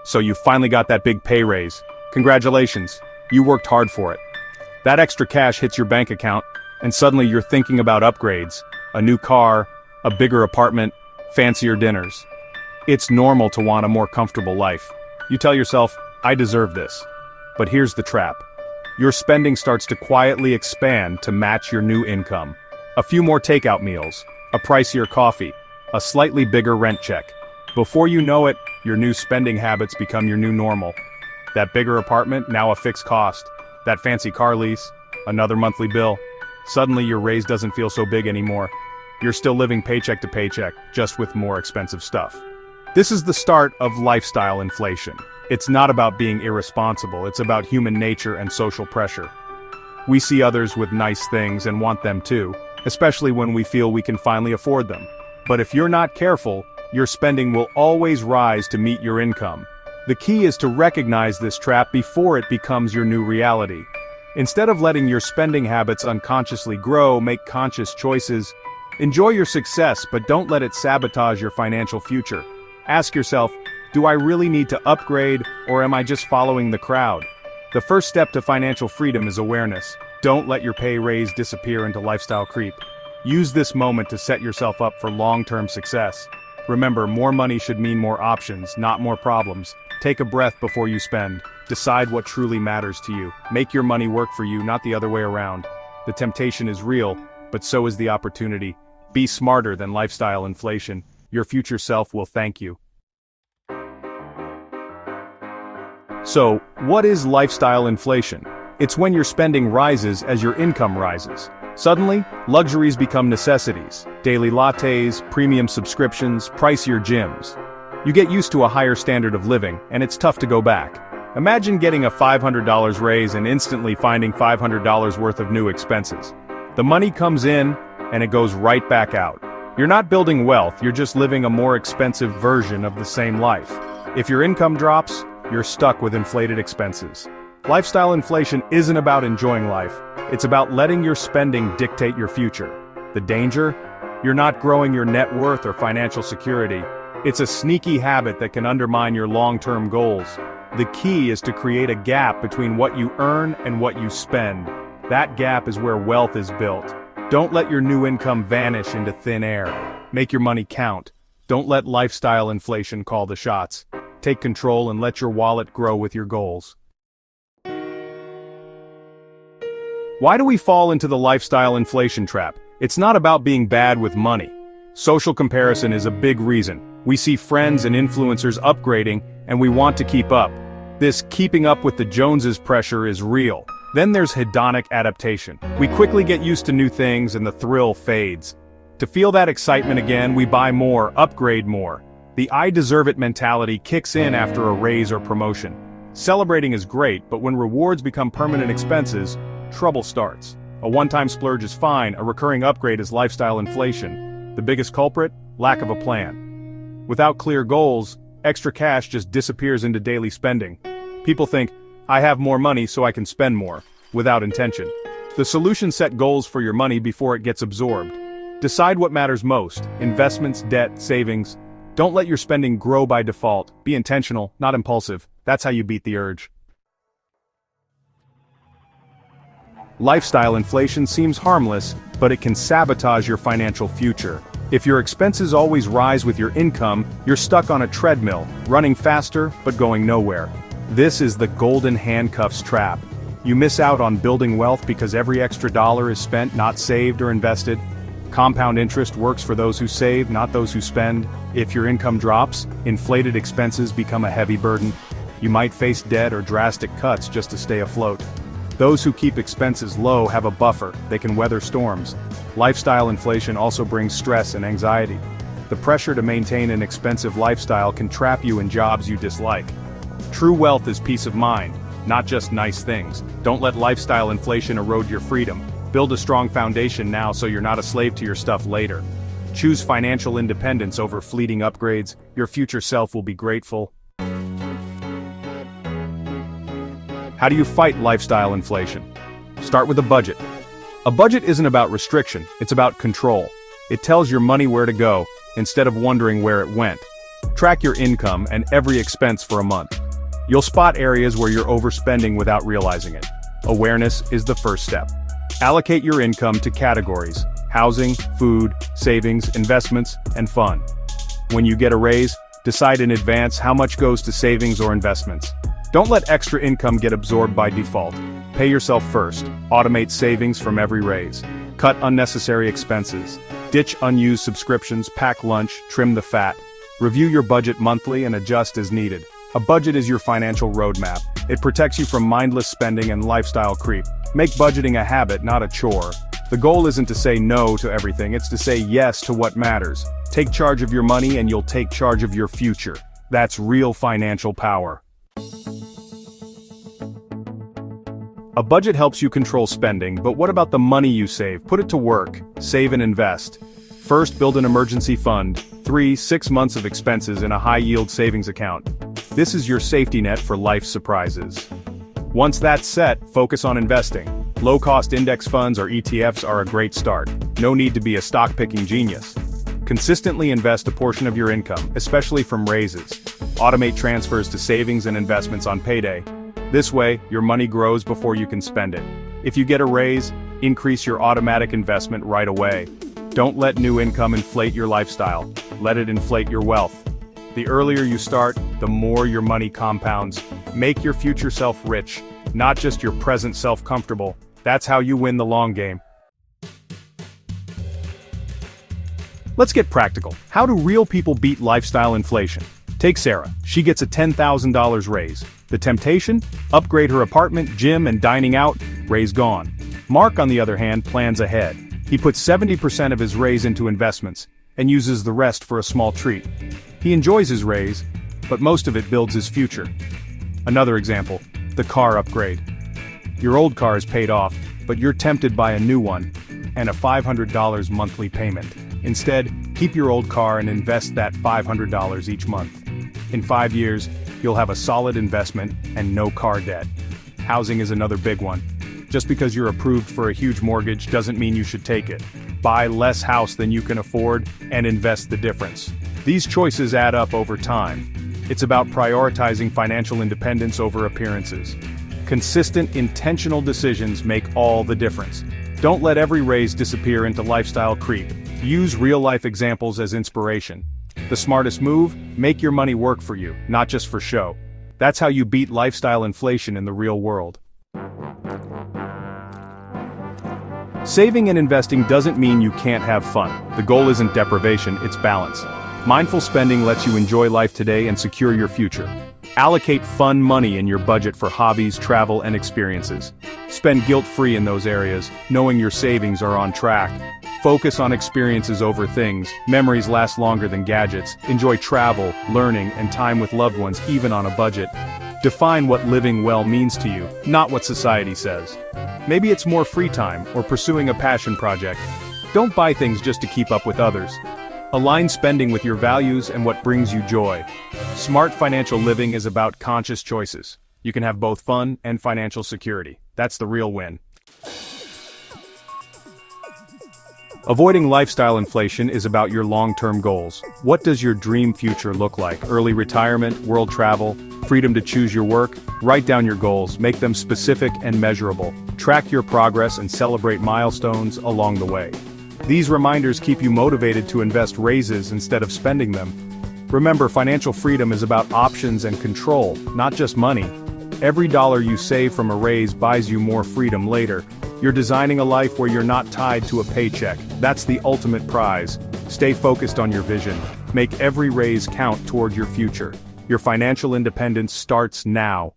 So you finally got that big pay raise. Congratulations, you worked hard for it. That extra cash hits your bank account, and suddenly you're thinking about upgrades, a new car, a bigger apartment, fancier dinners. It's normal to want a more comfortable life. You tell yourself, I deserve this. But here's the trap. Your spending starts to quietly expand to match your new income. A few more takeout meals, a pricier coffee, a slightly bigger rent check. Before you know it, your new spending habits become your new normal. That bigger apartment, now a fixed cost. That fancy car lease, another monthly bill. Suddenly your raise doesn't feel so big anymore. You're still living paycheck to paycheck, just with more expensive stuff. This is the start of lifestyle inflation. It's not about being irresponsible, it's about human nature and social pressure. We see others with nice things and want them too, especially when we feel we can finally afford them. But if you're not careful, your spending will always rise to meet your income. The key is to recognize this trap before it becomes your new reality. Instead of letting your spending habits unconsciously grow, make conscious choices. Enjoy your success, but don't let it sabotage your financial future. Ask yourself, do I really need to upgrade, or am I just following the crowd? The first step to financial freedom is awareness. Don't let your pay raise disappear into lifestyle creep. Use this moment to set yourself up for long-term success. Remember, more money should mean more options, not more problems. Take a breath before you spend. Decide what truly matters to you. Make your money work for you, not the other way around. The temptation is real, but so is the opportunity. Be smarter than lifestyle inflation. Your future self will thank you. So, what is lifestyle inflation? It's when your spending rises as your income rises. Suddenly, luxuries become necessities. Daily lattes, premium subscriptions, pricier gyms. You get used to a higher standard of living, and it's tough to go back. Imagine getting a $500 raise and instantly finding $500 worth of new expenses. The money comes in, and it goes right back out. You're not building wealth, you're just living a more expensive version of the same life. If your income drops, you're stuck with inflated expenses. Lifestyle inflation isn't about enjoying life, it's about letting your spending dictate your future. The danger? You're not growing your net worth or financial security. It's a sneaky habit that can undermine your long-term goals. The key is to create a gap between what you earn and what you spend. That gap is where wealth is built. Don't let your new income vanish into thin air. Make your money count. Don't let lifestyle inflation call the shots. Take control and let your wallet grow with your goals. Why do we fall into the lifestyle inflation trap? It's not about being bad with money. Social comparison is a big reason. We see friends and influencers upgrading, and we want to keep up. This keeping up with the Joneses pressure is real. Then there's hedonic adaptation. We quickly get used to new things and the thrill fades. To feel that excitement again, we buy more, upgrade more. The I deserve it mentality kicks in after a raise or promotion. Celebrating is great, but when rewards become permanent expenses, trouble starts. A one-time splurge is fine, a recurring upgrade is lifestyle inflation. The biggest culprit? Lack of a plan. Without clear goals, extra cash just disappears into daily spending. People think, I have more money so I can spend more, without intention. The solution: set goals for your money before it gets absorbed. Decide what matters most: investments, debt, savings. Don't let your spending grow by default. Be intentional, not impulsive. That's how you beat the urge. Lifestyle inflation seems harmless, but it can sabotage your financial future. If your expenses always rise with your income, you're stuck on a treadmill, running faster but going nowhere. This is the golden handcuffs trap. You miss out on building wealth because every extra dollar is spent, not saved or invested. Compound interest works for those who save, not those who spend. If your income drops, inflated expenses become a heavy burden. You might face debt or drastic cuts just to stay afloat. Those who keep expenses low have a buffer, they can weather storms. Lifestyle inflation also brings stress and anxiety. The pressure to maintain an expensive lifestyle can trap you in jobs you dislike. True wealth is peace of mind, not just nice things. Don't let lifestyle inflation erode your freedom. Build a strong foundation now so you're not a slave to your stuff later. Choose financial independence over fleeting upgrades. Your future self will be grateful. How do you fight lifestyle inflation? Start with a budget. A budget isn't about restriction, it's about control. It tells your money where to go, instead of wondering where it went. Track your income and every expense for a month. You'll spot areas where you're overspending without realizing it. Awareness is the first step. Allocate your income to categories: housing, food, savings, investments, and fun. When you get a raise, decide in advance how much goes to savings or investments. Don't let extra income get absorbed by default. Pay yourself first. Automate savings from every raise. Cut unnecessary expenses. Ditch unused subscriptions, pack lunch, trim the fat. Review your budget monthly and adjust as needed. A budget is your financial roadmap. It protects you from mindless spending and lifestyle creep. Make budgeting a habit, not a chore. The goal isn't to say no to everything, it's to say yes to what matters. Take charge of your money and you'll take charge of your future. That's real financial power. A budget helps you control spending, but what about the money you save? Put it to work. Save and invest. First, build an emergency fund. 3-6 months of expenses in a high-yield savings account. This is your safety net for life's surprises. Once that's set, focus on investing. Low-cost index funds or ETFs are a great start. No need to be a stock-picking genius. Consistently invest a portion of your income, especially from raises. Automate transfers to savings and investments on payday. This way, your money grows before you can spend it. If you get a raise, increase your automatic investment right away. Don't let new income inflate your lifestyle. Let it inflate your wealth. The earlier you start, the more your money compounds. Make your future self rich, not just your present self comfortable. That's how you win the long game. Let's get practical. How do real people beat lifestyle inflation? Take Sarah. She gets a $10,000 raise. The temptation? Upgrade her apartment, gym, and dining out. Raise gone. Mark, on the other hand, plans ahead. He puts 70% of his raise into investments, and uses the rest for a small treat. He enjoys his raise, but most of it builds his future. Another example, the car upgrade. Your old car is paid off, but you're tempted by a new one, and a $500 monthly payment. Instead, keep your old car and invest that $500 each month. In 5 years, you'll have a solid investment and no car debt. Housing is another big one. Just because you're approved for a huge mortgage doesn't mean you should take it. Buy less house than you can afford and invest the difference. These choices add up over time. It's about prioritizing financial independence over appearances. Consistent, intentional decisions make all the difference. Don't let every raise disappear into lifestyle creep. Use real-life examples as inspiration. The smartest move? Make your money work for you, not just for show. That's how you beat lifestyle inflation in the real world. Saving and investing doesn't mean you can't have fun. The goal isn't deprivation, it's balance. Mindful spending lets you enjoy life today and secure your future. Allocate fun money in your budget for hobbies, travel, and experiences. Spend guilt-free in those areas, knowing your savings are on track. Focus on experiences over things. Memories last longer than gadgets. Enjoy travel, learning, and time with loved ones, even on a budget. Define what living well means to you, not what society says. Maybe it's more free time or pursuing a passion project. Don't buy things just to keep up with others. Align spending with your values and what brings you joy. Smart financial living is about conscious choices. You can have both fun and financial security. That's the real win. Avoiding lifestyle inflation is about your long-term goals. What does your dream future look like? Early retirement, world travel, freedom to choose your work? Write down your goals, make them specific and measurable. Track your progress and celebrate milestones along the way. These reminders keep you motivated to invest raises instead of spending them. Remember, financial freedom is about options and control, not just money. Every dollar you save from a raise buys you more freedom later. You're designing a life where you're not tied to a paycheck. That's the ultimate prize. Stay focused on your vision. Make every raise count toward your future. Your financial independence starts now.